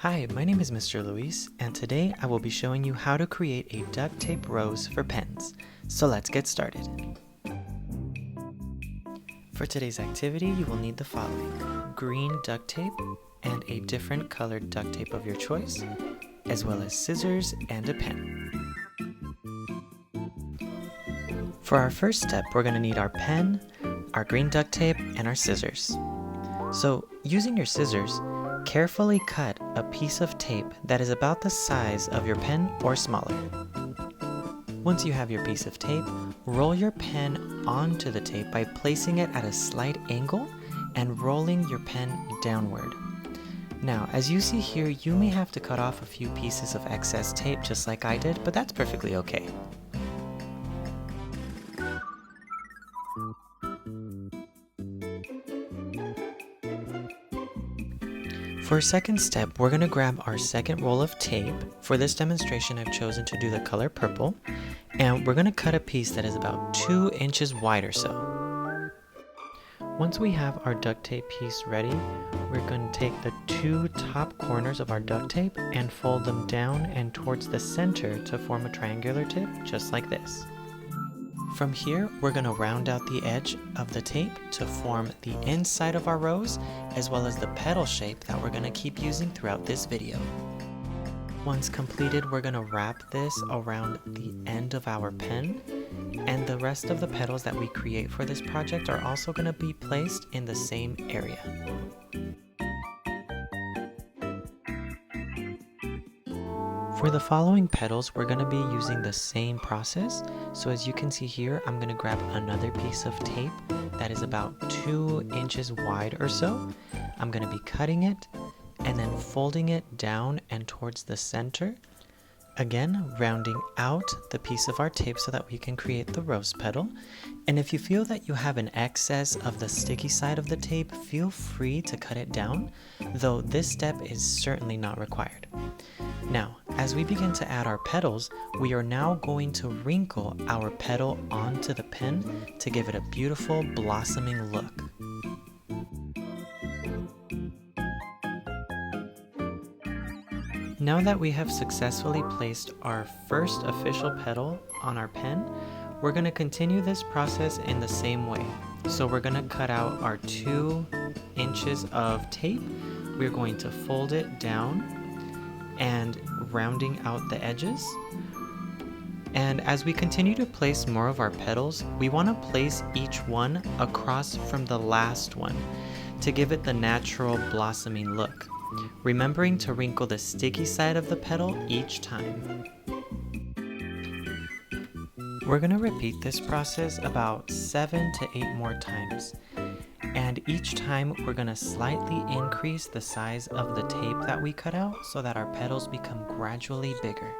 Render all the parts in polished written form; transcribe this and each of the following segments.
Hi, my name is Mr. Luis, and today I will be showing you how to create a duct tape rose for pens. So let's get started. For today's activity, you will need the following: green duct tape and a different colored duct tape of your choice, as well as scissors and a pen. For our first step, we're going to need our pen, our green duct tape, and our scissors. So, using your scissors, carefully cut a piece of tape that is about the size of your pen or smaller. Once you have your piece of tape, roll your pen onto the tape by placing it at a slight angle and rolling your pen downward. Now, as you see here, you may have to cut off a few pieces of excess tape just like I did, but that's perfectly okay. For our second step, we're going to grab our second roll of tape. For this demonstration, I've chosen to do the color purple, and we're going to cut a piece that is about 2 inches wide or so. Once we have our duct tape piece ready, we're going to take the 2 top corners of our duct tape and fold them down and towards the center to form a triangular tip, just like this. From here, we're going to round out the edge of the tape to form the inside of our rose, as well as the petal shape that we're going to keep using throughout this video. Once completed, we're going to wrap this around the end of our pen, and the rest of the petals that we create for this project are also going to be placed in the same area. For the following petals, we're going to be using the same process. So as you can see here, I'm going to grab another piece of tape that is about 2 inches wide or so. I'm going to be cutting it and then folding it down and towards the center. Again, rounding out the piece of our tape so that we can create the rose petal. And if you feel that you have an excess of the sticky side of the tape, feel free to cut it down, though this step is certainly not required. Now, as we begin to add our petals, we are now going to wrinkle our petal onto the pen to give it a beautiful blossoming look. Now that we have successfully placed our first official petal on our pen, we're going to continue this process in the same way. So we're going to cut out our 2 inches of tape. We're going to fold it down and rounding out the edges. And as we continue to place more of our petals, we want to place each one across from the last one to give it the natural blossoming look, remembering to wrinkle the sticky side of the petal each time. We're going to repeat this process about 7 to 8 more times. And each time we're going to slightly increase the size of the tape that we cut out so that our petals become gradually bigger.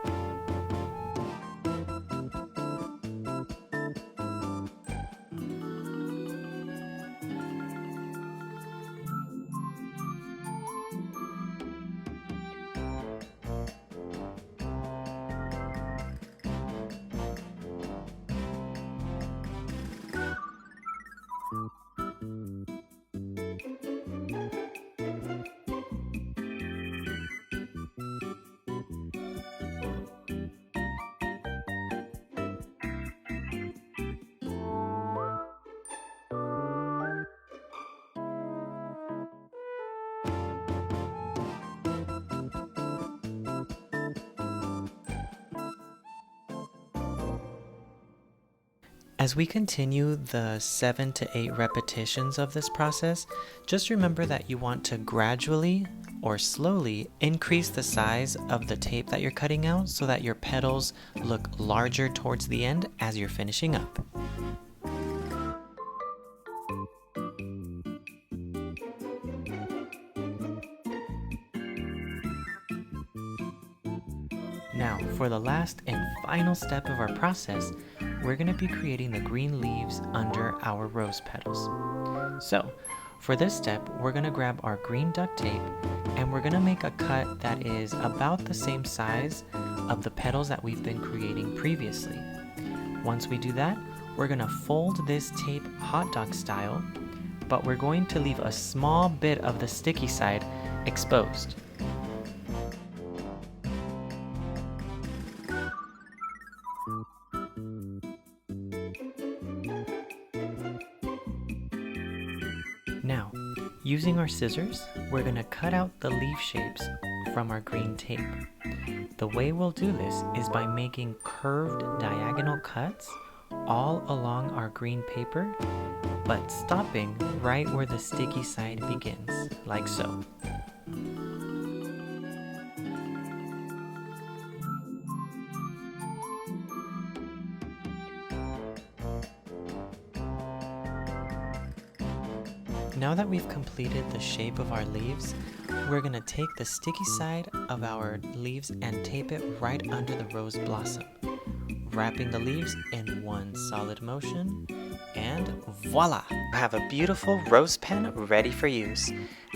As we continue the 7 to 8 repetitions of this process, just remember that you want to gradually or slowly increase the size of the tape that you're cutting out so that your petals look larger towards the end as you're finishing up. Now, for the last and final step of our process, we're going to be creating the green leaves under our rose petals. So, for this step, we're going to grab our green duct tape and we're going to make a cut that is about the same size of the petals that we've been creating previously. Once we do that, we're going to fold this tape hot dog style, but we're going to leave a small bit of the sticky side exposed. Now, using our scissors, we're going to cut out the leaf shapes from our green tape. The way we'll do this is by making curved diagonal cuts all along our green paper, but stopping right where the sticky side begins, like so. Now that we've completed the shape of our leaves, we're going to take the sticky side of our leaves and tape it right under the rose blossom, wrapping the leaves in one solid motion, and voila! I have a beautiful rose pen ready for use.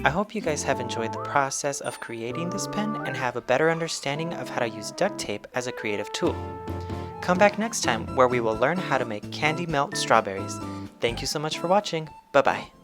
I hope you guys have enjoyed the process of creating this pen and have a better understanding of how to use duct tape as a creative tool. Come back next time where we will learn how to make candy melt strawberries. Thank you so much for watching. Bye-bye.